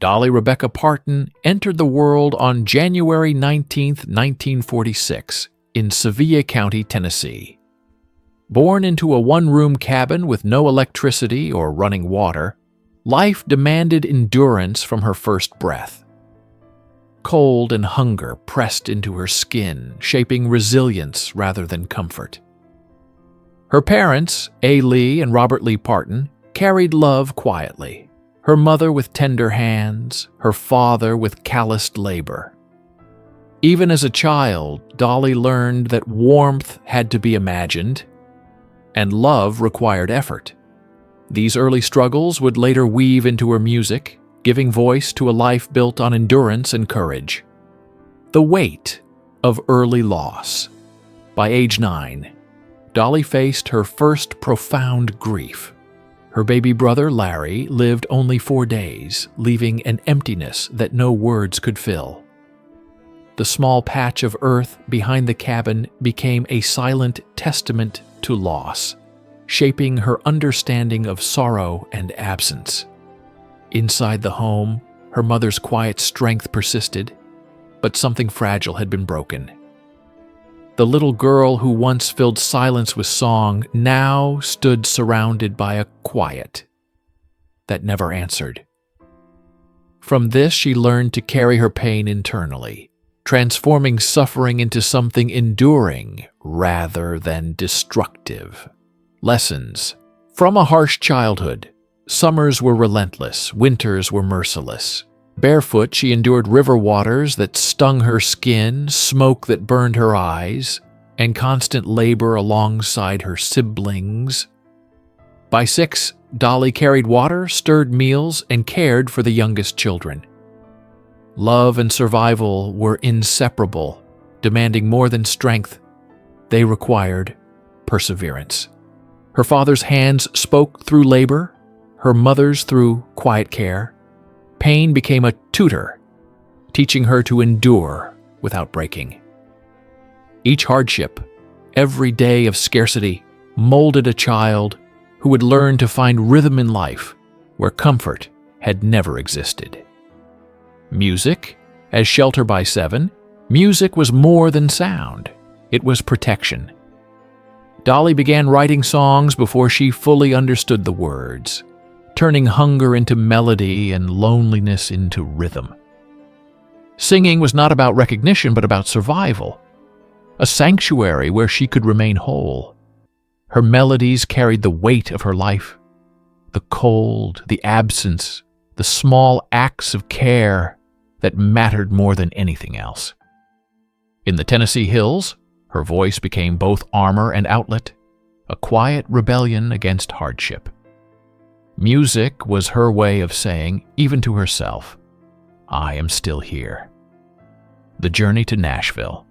Dolly Rebecca Parton entered the world on January 19, 1946, in Sevier County, Tennessee. Born into a one-room cabin with no electricity or running water, life demanded endurance from her first breath. Cold and hunger pressed into her skin, shaping resilience rather than comfort. Her parents, A. Lee and Robert Lee Parton, carried love quietly, her mother with tender hands, her father with calloused labor. Even as a child, Dolly learned that warmth had to be imagined, and love required effort. These early struggles would later weave into her music, giving voice to a life built on endurance and courage. The weight of early loss. By age 9, Dolly faced her first profound grief. Her baby brother, Larry, lived only 4 days, leaving an emptiness that no words could fill. The small patch of earth behind the cabin became a silent testament to loss, shaping her understanding of sorrow and absence. Inside the home, her mother's quiet strength persisted, but something fragile had been broken. The little girl who once filled silence with song now stood surrounded by a quiet that never answered. From this, she learned to carry her pain internally, transforming suffering into something enduring rather than destructive. Lessons. From a harsh childhood, summers were relentless, winters were merciless. Barefoot, she endured river waters that stung her skin, smoke that burned her eyes, and constant labor alongside her siblings. By 6, Dolly carried water, stirred meals, and cared for the youngest children. Love and survival were inseparable, demanding more than strength. They required perseverance. Her father's hands spoke through labor, her mother's through quiet care. Pain became a tutor, teaching her to endure without breaking. Each hardship, every day of scarcity, molded a child who would learn to find rhythm in life where comfort had never existed. Music, as Shelter by 7, music was more than sound. It was protection. Dolly began writing songs before she fully understood the words, turning hunger into melody and loneliness into rhythm. Singing was not about recognition but about survival, a sanctuary where she could remain whole. Her melodies carried the weight of her life, the cold, the absence, the small acts of care that mattered more than anything else. In the Tennessee hills, her voice became both armor and outlet, a quiet rebellion against hardship. Music was her way of saying, even to herself, I am still here. The journey to Nashville.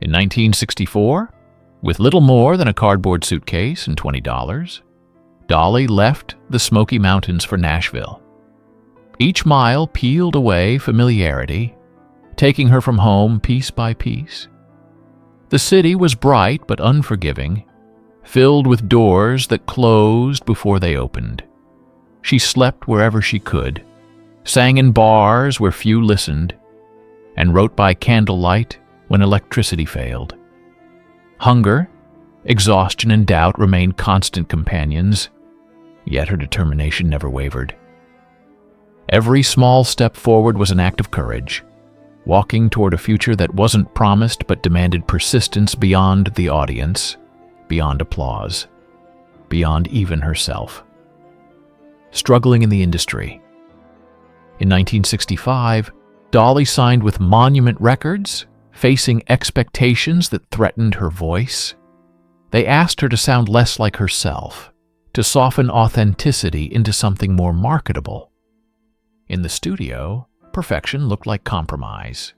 In 1964, with little more than a cardboard suitcase and $20, Dolly left the Smoky Mountains for Nashville. Each mile peeled away familiarity, taking her from home piece by piece. The city was bright but unforgiving, filled with doors that closed before they opened. She slept wherever she could, sang in bars where few listened, and wrote by candlelight when electricity failed. Hunger, exhaustion, and doubt remained constant companions, yet her determination never wavered. Every small step forward was an act of courage, walking toward a future that wasn't promised but demanded persistence beyond the audience, beyond applause, beyond even herself. Struggling in the industry. In 1965, Dolly signed with Monument Records, facing expectations that threatened her voice. They asked her to sound less like herself, to soften authenticity into something more marketable. In the studio, perfection looked like compromise.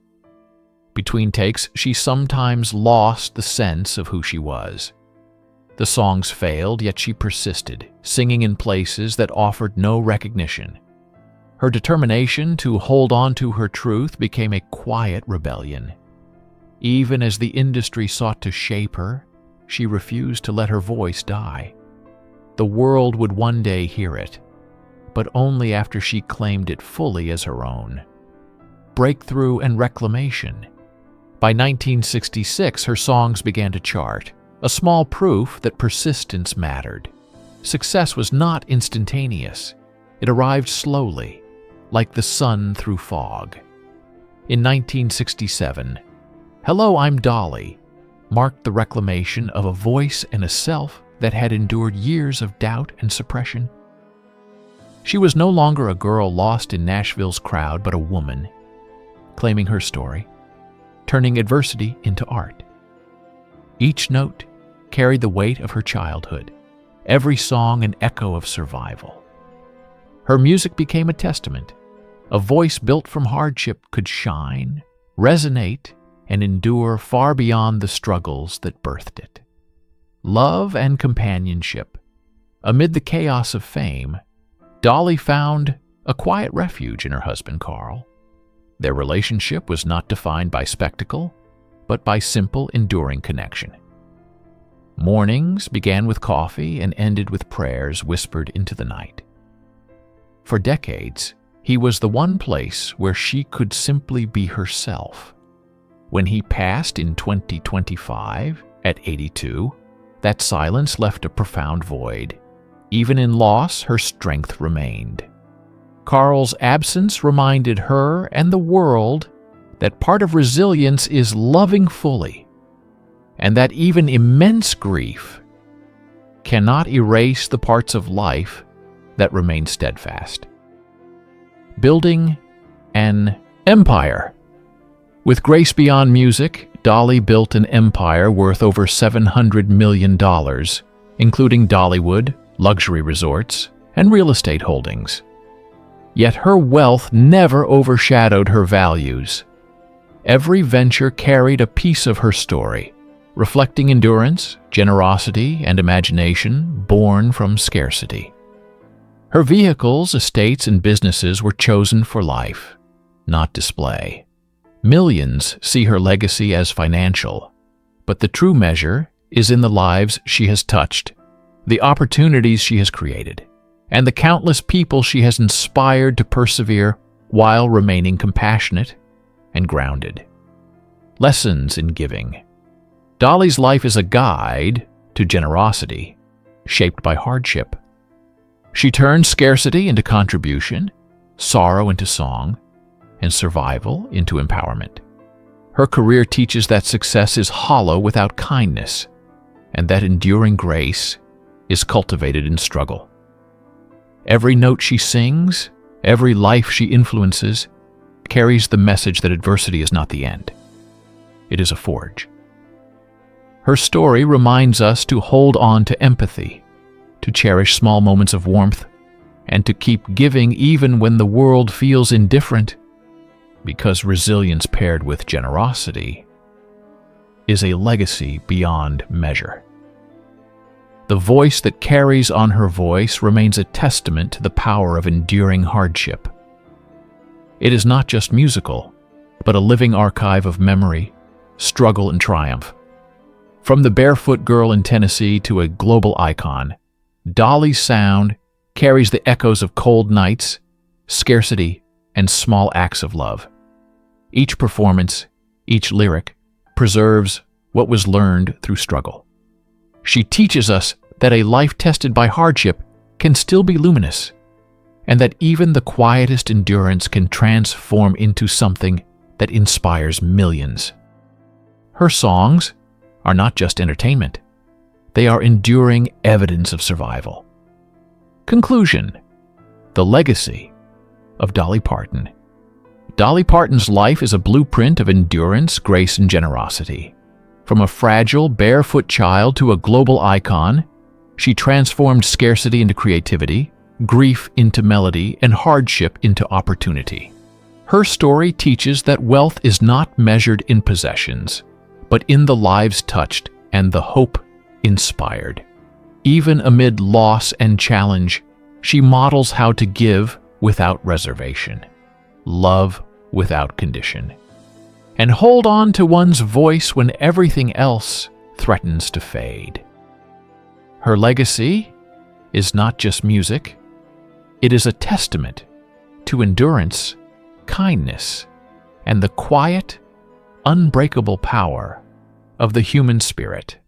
Between takes, she sometimes lost the sense of who she was. The songs failed, yet she persisted, singing in places that offered no recognition. Her determination to hold on to her truth became a quiet rebellion. Even as the industry sought to shape her, she refused to let her voice die. The world would one day hear it. but only after she claimed it fully as her own. Breakthrough and reclamation. By 1966, her songs began to chart, a small proof that persistence mattered. Success was not instantaneous. It arrived slowly, like the sun through fog. In 1967, "Hello, I'm Dolly" marked the reclamation of a voice and a self that had endured years of doubt and suppression. She was no longer a girl lost in Nashville's crowd, but a woman, claiming her story, turning adversity into art. Each note carried the weight of her childhood, every song an echo of survival. Her music became a testament. A voice built from hardship could shine, resonate, and endure far beyond the struggles that birthed it. Love and companionship. Amid the chaos of fame, Dolly found a quiet refuge in her husband, Carl. Their relationship was not defined by spectacle, but by simple, enduring connection. Mornings began with coffee and ended with prayers whispered into the night. For decades, he was the one place where she could simply be herself. When he passed in 2025, at 82, that silence left a profound void. Even in loss, her strength remained. Carl's absence reminded her and the world that part of resilience is loving fully, and that even immense grief cannot erase the parts of life that remain steadfast. Building an empire. With grace beyond music, Dolly built an empire worth over $700 million, including Dollywood, luxury resorts, and real estate holdings. Yet her wealth never overshadowed her values. Every venture carried a piece of her story, reflecting endurance, generosity, and imagination born from scarcity. Her vehicles, estates, and businesses were chosen for life, not display. Millions see her legacy as financial, but the true measure is in the lives she has touched, the opportunities she has created, and the countless people she has inspired to persevere while remaining compassionate and grounded. Lessons in giving. Dolly's life is a guide to generosity, shaped by hardship. She turned scarcity into contribution, sorrow into song, and survival into empowerment. Her career teaches that success is hollow without kindness, and that enduring grace is cultivated in struggle. Every note she sings, every life she influences, carries the message that adversity is not the end. It is a forge. Her story reminds us to hold on to empathy, to cherish small moments of warmth, and to keep giving even when the world feels indifferent, because resilience paired with generosity is a legacy beyond measure. The voice that carries on her voice remains a testament to the power of enduring hardship. It is not just musical, but a living archive of memory, struggle, and triumph. From the barefoot girl in Tennessee to a global icon, Dolly's sound carries the echoes of cold nights, scarcity, and small acts of love. Each performance, each lyric, preserves what was learned through struggle. She teaches us that a life tested by hardship can still be luminous, and that even the quietest endurance can transform into something that inspires millions. Her songs are not just entertainment. They are enduring evidence of survival. Conclusion: the legacy of Dolly Parton. Dolly Parton's life is a blueprint of endurance, grace, and generosity. From a fragile, barefoot child to a global icon, she transformed scarcity into creativity, grief into melody, and hardship into opportunity. Her story teaches that wealth is not measured in possessions, but in the lives touched and the hope inspired. Even amid loss and challenge, she models how to give without reservation, love without condition, and hold on to one's voice when everything else threatens to fade. Her legacy is not just music, It is a testament to endurance, kindness, and the quiet, unbreakable power of the human spirit.